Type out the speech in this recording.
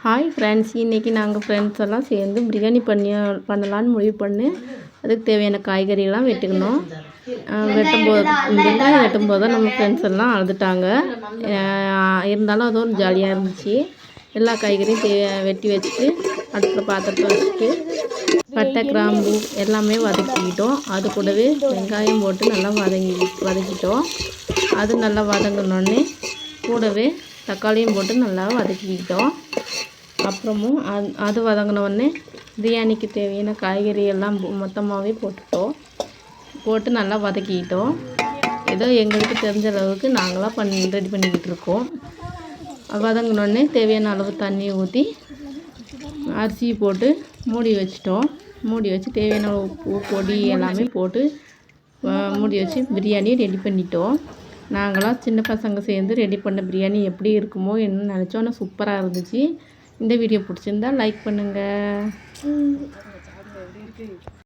Hi friends, இன்றைக்கி நாங்கள் friends எல்லாம் சேர்ந்து பிரியாணி பண்ணலான்னு முடிவு பண்ணி அதுக்கு தேவையான காய்கறியெல்லாம் வெட்டிக்கணும். வெட்டும்போது வெங்காயம் வெட்டும்போது தான் நம்ம ஃப்ரெண்ட்ஸ் எல்லாம் அழுதுட்டாங்க. இருந்தாலும் அது ஒரு ஜாலியாக இருந்துச்சு. எல்லா காய்கறியும் வெட்டி வச்சுட்டு அடுப்பில் பாத்திரத்தை வச்சுட்டு பட்டை கிராம்பு எல்லாமே வதக்கிக்கிட்டோம். அது கூடவே வெங்காயம் போட்டு நல்லா வதக்கிட்டோம். அது நல்லா வதங்கினோடனே கூடவே தக்காளியும் போட்டு நல்லா வதக்கிக்கிட்டோம். அப்புறமும் அது வதங்கினோடனே பிரியாணிக்கு தேவையான காய்கறி எல்லாம் மொத்தமாகவே போட்டு நல்லா வதக்கிக்கிட்டோம். ஏதோ எங்களுக்கு தெரிஞ்ச அளவுக்கு நாங்களாம் ரெடி பண்ணிக்கிட்டு இருக்கோம். வதங்கினோடனே தேவையான அளவு தண்ணி ஊற்றி அரிசி போட்டு மூடி வச்சிட்டோம். மூடி வச்சு தேவையான உப்பு பொடி எல்லாமே போட்டு மூடி வச்சு பிரியாணி ரெடி பண்ணிட்டோம். நாங்களாம் சின்ன பசங்க சேர்ந்து ரெடி பண்ண பிரியாணி எப்படி இருக்குமோ என்ன நினச்சோம். ஆனால் சூப்பராக இருந்துச்சு. இந்த வீடியோ பிடிச்சிருந்தா லைக் பண்ணுங்கள்.